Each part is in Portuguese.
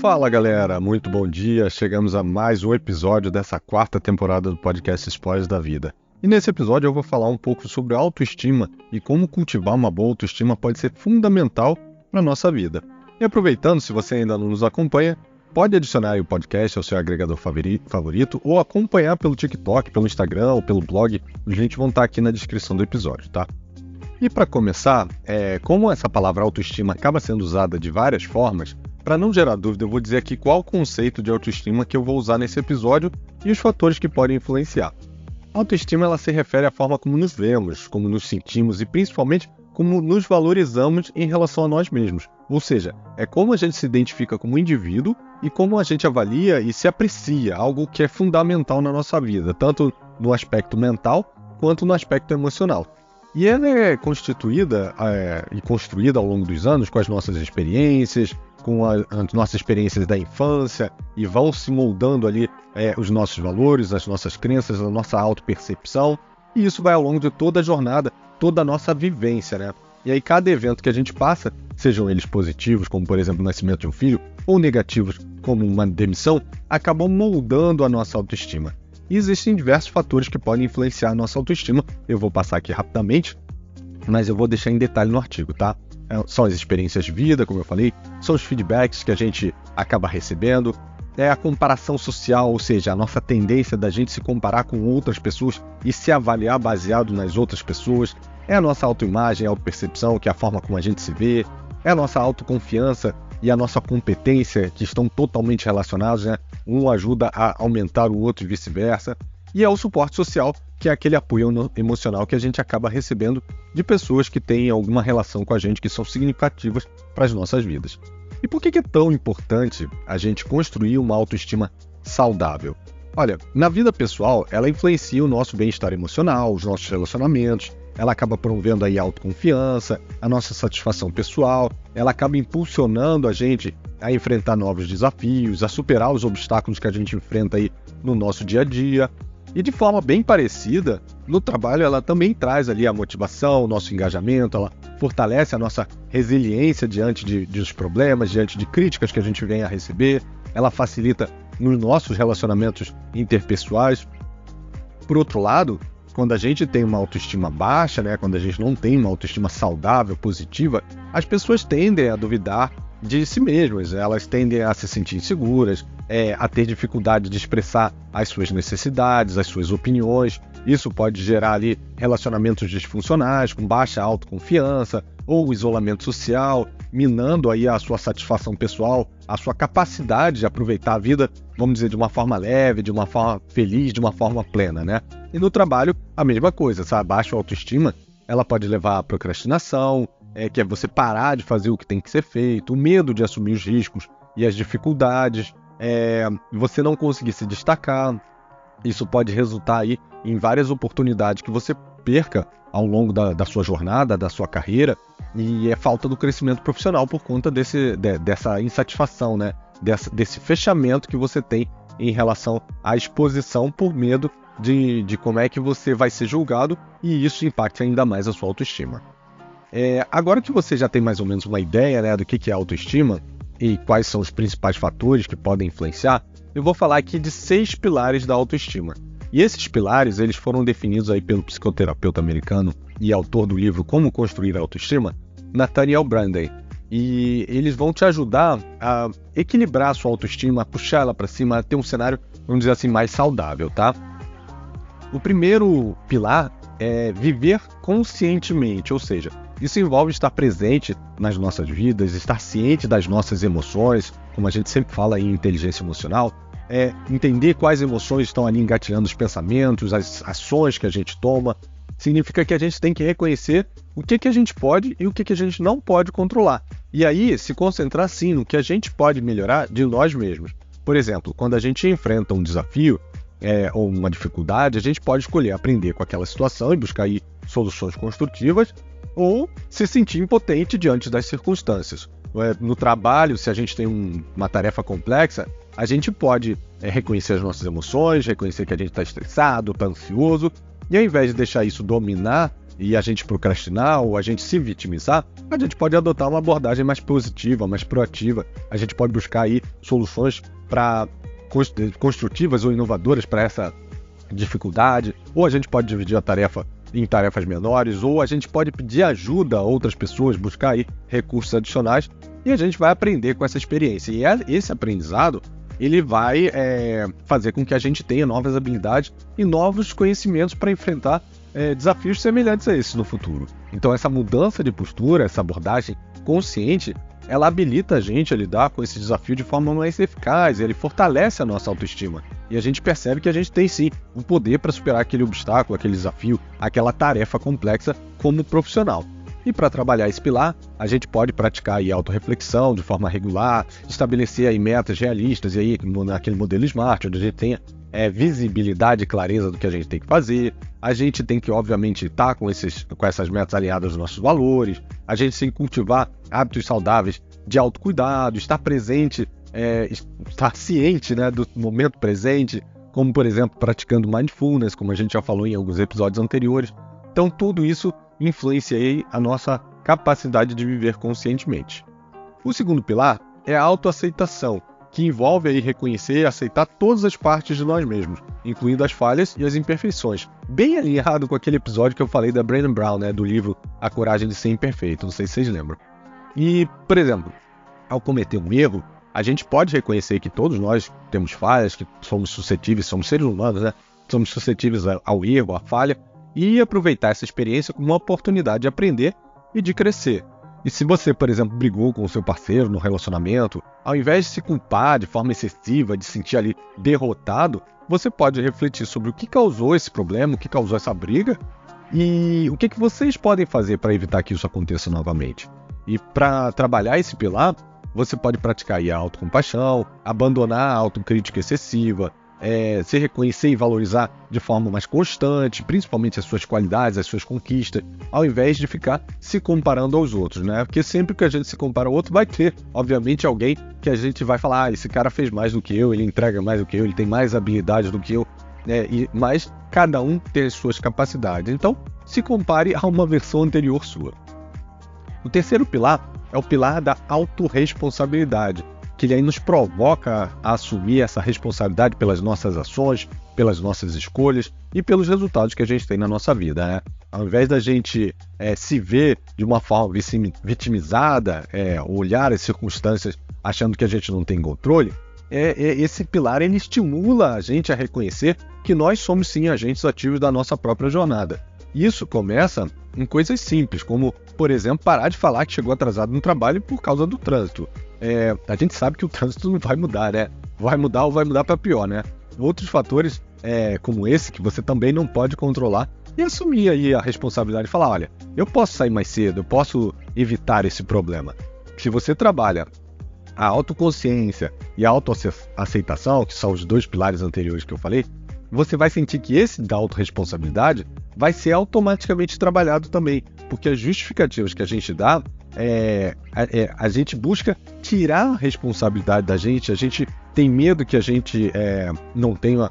Fala galera, muito bom dia, chegamos a mais um episódio dessa quarta temporada do podcast Spoilers da Vida. E nesse episódio eu vou falar um pouco sobre autoestima e como cultivar uma boa autoestima pode ser fundamental para a nossa vida. E aproveitando, se você ainda não nos acompanha, pode adicionar aí o podcast ao seu agregador favorito ou acompanhar pelo TikTok, pelo Instagram ou pelo blog, os links vão estar aqui na descrição do episódio, tá? E para começar, como essa palavra autoestima acaba sendo usada de várias formas, para não gerar dúvida, eu vou dizer aqui qual o conceito de autoestima que eu vou usar nesse episódio e os fatores que podem influenciar. A autoestima ela se refere à forma como nos vemos, como nos sentimos e principalmente como nos valorizamos em relação a nós mesmos. Ou seja, é como a gente se identifica como indivíduo e como a gente avalia e se aprecia, algo que é fundamental na nossa vida, tanto no aspecto mental quanto no aspecto emocional. E ela é constituída e construída ao longo dos anos com as nossas experiências, com as nossas experiências da infância, e vão se moldando ali os nossos valores, as nossas crenças, a nossa autopercepção, e isso vai ao longo de toda a jornada, toda a nossa vivência, né? E aí cada evento que a gente passa, sejam eles positivos, como por exemplo o nascimento de um filho, ou negativos, como uma demissão, acabam moldando a nossa autoestima. E existem diversos fatores que podem influenciar a nossa autoestima. Eu vou passar aqui rapidamente, mas eu vou deixar em detalhe no artigo, tá? São as experiências de vida, como eu falei, são os feedbacks que a gente acaba recebendo, é a comparação social, ou seja, a nossa tendência da gente se comparar com outras pessoas e se avaliar baseado nas outras pessoas, é a nossa autoimagem, a autopercepção, que é a forma como a gente se vê, é a nossa autoconfiança e a nossa competência, que estão totalmente relacionados, né? Um ajuda a aumentar o outro e vice-versa. E é o suporte social, que é aquele apoio emocional que a gente acaba recebendo de pessoas que têm alguma relação com a gente, que são significativas para as nossas vidas. E por que é tão importante a gente construir uma autoestima saudável? Olha, na vida pessoal, ela influencia o nosso bem-estar emocional, os nossos relacionamentos, ela acaba promovendo aí a autoconfiança, a nossa satisfação pessoal, ela acaba impulsionando a gente a enfrentar novos desafios, a superar os obstáculos que a gente enfrenta aí no nosso dia a dia. E de forma bem parecida, no trabalho ela também traz ali a motivação, o nosso engajamento, ela fortalece a nossa resiliência diante dos problemas, diante de críticas que a gente vem a receber, ela facilita nos nossos relacionamentos interpessoais. Por outro lado, quando a gente tem uma autoestima baixa, né, quando a gente não tem uma autoestima saudável, positiva, as pessoas tendem a duvidar de si mesmas, elas tendem a se sentir inseguras, a ter dificuldade de expressar as suas necessidades, as suas opiniões. Isso pode gerar ali relacionamentos disfuncionais, com baixa autoconfiança, ou isolamento social, minando aí a sua satisfação pessoal, a sua capacidade de aproveitar a vida, vamos dizer, de uma forma leve, de uma forma feliz, de uma forma plena, né? E no trabalho, a mesma coisa, essa baixa autoestima, ela pode levar à procrastinação, que é você parar de fazer o que tem que ser feito, o medo de assumir os riscos e as dificuldades, você não conseguir se destacar. Isso pode resultar aí em várias oportunidades que você perca ao longo da sua jornada, da sua carreira, e é falta do crescimento profissional por conta dessa insatisfação, né? Desse fechamento que você tem em relação à exposição por medo de como é que você vai ser julgado, e isso impacta ainda mais a sua autoestima. Agora que você já tem mais ou menos uma ideia, né, do que é autoestima e quais são os principais fatores que podem influenciar, eu vou falar aqui de 6 pilares da autoestima. E esses pilares eles foram definidos aí pelo psicoterapeuta americano e autor do livro Como Construir a Autoestima, Nathaniel Branden. E eles vão te ajudar a equilibrar a sua autoestima, a puxar ela para cima, a ter um cenário, vamos dizer assim, mais saudável, tá? O primeiro pilar é viver conscientemente, ou seja, isso envolve estar presente nas nossas vidas, estar ciente das nossas emoções, como a gente sempre fala em inteligência emocional, entender quais emoções estão ali engatilhando os pensamentos, as ações que a gente toma. Significa que a gente tem que reconhecer o que a gente pode e o que a gente não pode controlar. E aí se concentrar sim no que a gente pode melhorar de nós mesmos. Por exemplo, quando a gente enfrenta um desafio ou uma dificuldade, a gente pode escolher aprender com aquela situação e buscar aí soluções construtivas, ou se sentir impotente diante das circunstâncias. No trabalho, se a gente tem uma tarefa complexa, a gente pode reconhecer as nossas emoções, reconhecer que a gente está estressado, está ansioso, e ao invés de deixar isso dominar e a gente procrastinar ou a gente se vitimizar, a gente pode adotar uma abordagem mais positiva, mais proativa. A gente pode buscar aí soluções construtivas ou inovadoras para essa dificuldade, ou a gente pode dividir a tarefa em tarefas menores, ou a gente pode pedir ajuda a outras pessoas, buscar aí recursos adicionais, e a gente vai aprender com essa experiência. E esse aprendizado, ele vai fazer com que a gente tenha novas habilidades e novos conhecimentos para enfrentar desafios semelhantes a esses no futuro. Então essa mudança de postura, essa abordagem consciente, ela habilita a gente a lidar com esse desafio de forma mais eficaz, ele fortalece a nossa autoestima. E a gente percebe que a gente tem sim o poder para superar aquele obstáculo, aquele desafio, aquela tarefa complexa como profissional. E para trabalhar esse pilar, a gente pode praticar aí autorreflexão de forma regular, estabelecer aí metas realistas, e aí naquele modelo SMART, onde a gente tenha visibilidade e clareza do que a gente tem que fazer. A gente tem que, obviamente, estar com essas metas alinhadas aos nossos valores. A gente tem que cultivar hábitos saudáveis de autocuidado, estar presente, estar ciente, né, do momento presente, como, por exemplo, praticando mindfulness, como a gente já falou em alguns episódios anteriores. Então, tudo isso influencia aí a nossa capacidade de viver conscientemente. O segundo pilar é a autoaceitação, que envolve aí reconhecer e aceitar todas as partes de nós mesmos, incluindo as falhas e as imperfeições. Bem alinhado com aquele episódio que eu falei da Brené Brown, né, do livro A Coragem de Ser Imperfeito, não sei se vocês lembram. E, por exemplo, ao cometer um erro, a gente pode reconhecer que todos nós temos falhas, que somos suscetíveis, somos seres humanos, né? Somos suscetíveis ao erro, à falha, e aproveitar essa experiência como uma oportunidade de aprender e de crescer. E se você, por exemplo, brigou com o seu parceiro no relacionamento, ao invés de se culpar de forma excessiva, de se sentir ali derrotado, você pode refletir sobre o que causou esse problema, o que causou essa briga e o que vocês podem fazer para evitar que isso aconteça novamente. E para trabalhar esse pilar, você pode praticar aí a autocompaixão, abandonar a autocrítica excessiva, se reconhecer e valorizar de forma mais constante, principalmente as suas qualidades, as suas conquistas, ao invés de ficar se comparando aos outros, né? Porque sempre que a gente se compara ao outro, vai ter, obviamente, alguém que a gente vai falar, esse cara fez mais do que eu, ele entrega mais do que eu, ele tem mais habilidades do que eu, né? Mas cada um tem as suas capacidades. Então, se compare a uma versão anterior sua. O terceiro pilar é o pilar da autorresponsabilidade, que ele aí nos provoca a assumir essa responsabilidade pelas nossas ações, pelas nossas escolhas e pelos resultados que a gente tem na nossa vida, né? Ao invés da gente se ver de uma forma vitimizada, olhar as circunstâncias achando que a gente não tem controle, esse pilar ele estimula a gente a reconhecer que nós somos sim agentes ativos da nossa própria jornada. Isso começa em coisas simples, como, por exemplo, parar de falar que chegou atrasado no trabalho por causa do trânsito. A gente sabe que o trânsito não vai mudar, né? Vai mudar ou vai mudar para pior, né? Outros fatores como esse que você também não pode controlar e assumir aí a responsabilidade e falar, olha, eu posso sair mais cedo, eu posso evitar esse problema. Se você trabalha a autoconsciência e a autoaceitação, que são os dois pilares anteriores que eu falei, você vai sentir que esse da autorresponsabilidade vai ser automaticamente trabalhado também, porque as justificativas que a gente dá, a gente busca tirar a responsabilidade da gente, a gente tem medo que a gente não tenha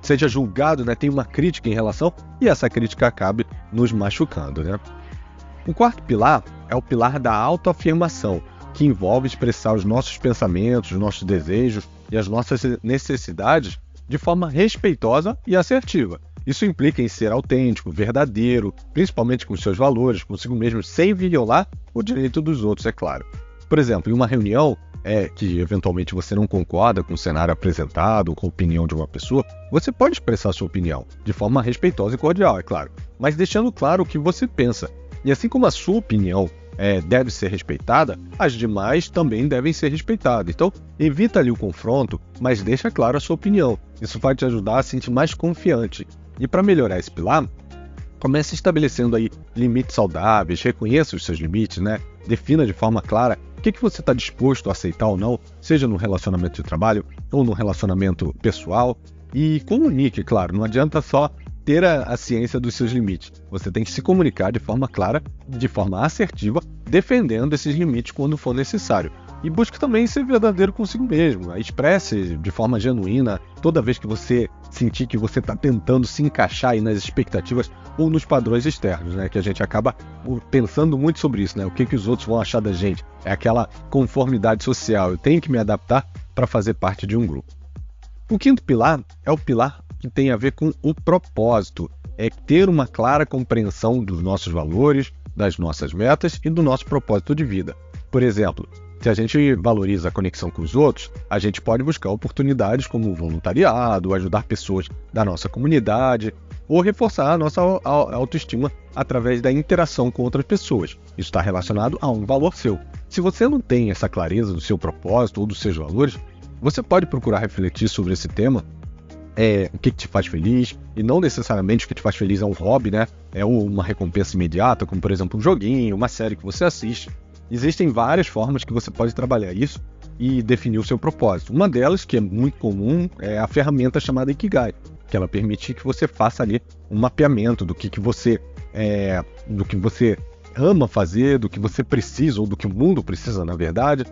seja julgado, né, tenha uma crítica em relação, e essa crítica acabe nos machucando, né? O quarto pilar é o pilar da autoafirmação, que envolve expressar os nossos pensamentos, os nossos desejos e as nossas necessidades de forma respeitosa e assertiva. Isso implica em ser autêntico, verdadeiro, principalmente com seus valores, consigo mesmo, sem violar o direito dos outros, é claro. Por exemplo, em uma reunião que eventualmente você não concorda com o cenário apresentado ou com a opinião de uma pessoa, você pode expressar sua opinião de forma respeitosa e cordial, é claro, mas deixando claro o que você pensa. E assim como a sua opinião deve ser respeitada, as demais também devem ser respeitadas. Então, evita ali o confronto, mas deixa claro a sua opinião. Isso vai te ajudar a se sentir mais confiante. E para melhorar esse pilar, comece estabelecendo aí limites saudáveis, reconheça os seus limites, né? Defina de forma clara o que você está disposto a aceitar ou não, seja no relacionamento de trabalho ou no relacionamento pessoal. E comunique, claro, não adianta só ter a ciência dos seus limites. Você tem que se comunicar de forma clara, de forma assertiva, defendendo esses limites quando for necessário. E busque também ser verdadeiro consigo mesmo. Expresse de forma genuína toda vez que você sentir que você está tentando se encaixar aí nas expectativas ou nos padrões externos, né? Que a gente acaba pensando muito sobre isso, né? O que os outros vão achar da gente? É aquela conformidade social. Eu tenho que me adaptar para fazer parte de um grupo. O quinto pilar é o pilar que tem a ver com o propósito. É ter uma clara compreensão dos nossos valores, das nossas metas e do nosso propósito de vida. Por exemplo, se a gente valoriza a conexão com os outros, a gente pode buscar oportunidades como voluntariado, ajudar pessoas da nossa comunidade ou reforçar a nossa autoestima através da interação com outras pessoas. Isso está relacionado a um valor seu. Se você não tem essa clareza do seu propósito ou dos seus valores, você pode procurar refletir sobre esse tema, o que te faz feliz, e não necessariamente o que te faz feliz é um hobby, né? É uma recompensa imediata, como por exemplo um joguinho, uma série que você assiste. Existem várias formas que você pode trabalhar isso e definir o seu propósito. Uma delas, que é muito comum, é a ferramenta chamada Ikigai, que ela permite que você faça ali um mapeamento do que você ama fazer, do que você precisa, ou do que o mundo precisa, na verdade,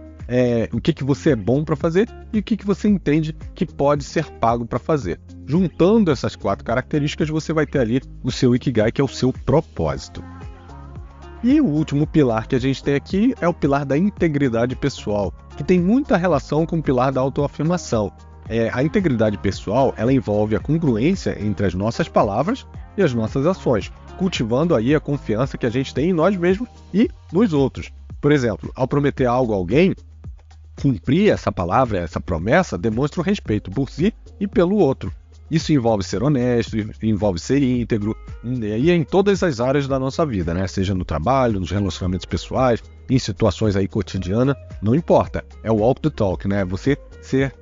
o que você é bom para fazer e o que você entende que pode ser pago para fazer. Juntando essas 4 características, você vai ter ali o seu Ikigai, que é o seu propósito. E o último pilar que a gente tem aqui é o pilar da integridade pessoal, que tem muita relação com o pilar da autoafirmação. A integridade pessoal, ela envolve a congruência entre as nossas palavras e as nossas ações, cultivando aí a confiança que a gente tem em nós mesmos e nos outros. Por exemplo, ao prometer algo a alguém, cumprir essa palavra, essa promessa, demonstra o respeito por si e pelo outro. Isso envolve ser honesto, envolve ser íntegro, e em todas as áreas da nossa vida, né? Seja no trabalho, nos relacionamentos pessoais, em situações aí cotidianas, não importa. É o walk the talk, né? Você ser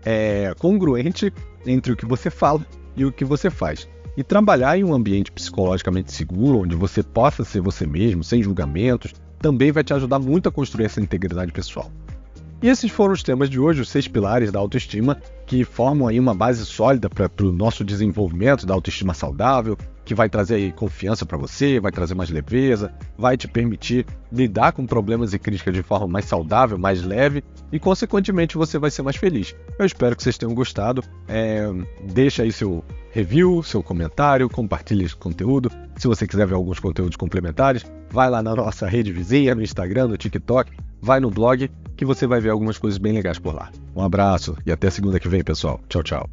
congruente entre o que você fala e o que você faz. E trabalhar em um ambiente psicologicamente seguro, onde você possa ser você mesmo, sem julgamentos, também vai te ajudar muito a construir essa integridade pessoal. E esses foram os temas de hoje, os 6 pilares da autoestima, que formam aí uma base sólida para o nosso desenvolvimento da autoestima saudável, que vai trazer aí confiança para você, vai trazer mais leveza, vai te permitir lidar com problemas e críticas de forma mais saudável, mais leve, e consequentemente você vai ser mais feliz. Eu espero que vocês tenham gostado. Deixa aí seu review, seu comentário, compartilhe esse conteúdo. Se você quiser ver alguns conteúdos complementares, vai lá na nossa rede vizinha, no Instagram, no TikTok, vai no blog, que você vai ver algumas coisas bem legais por lá. Um abraço e até segunda que vem, pessoal. Tchau, tchau.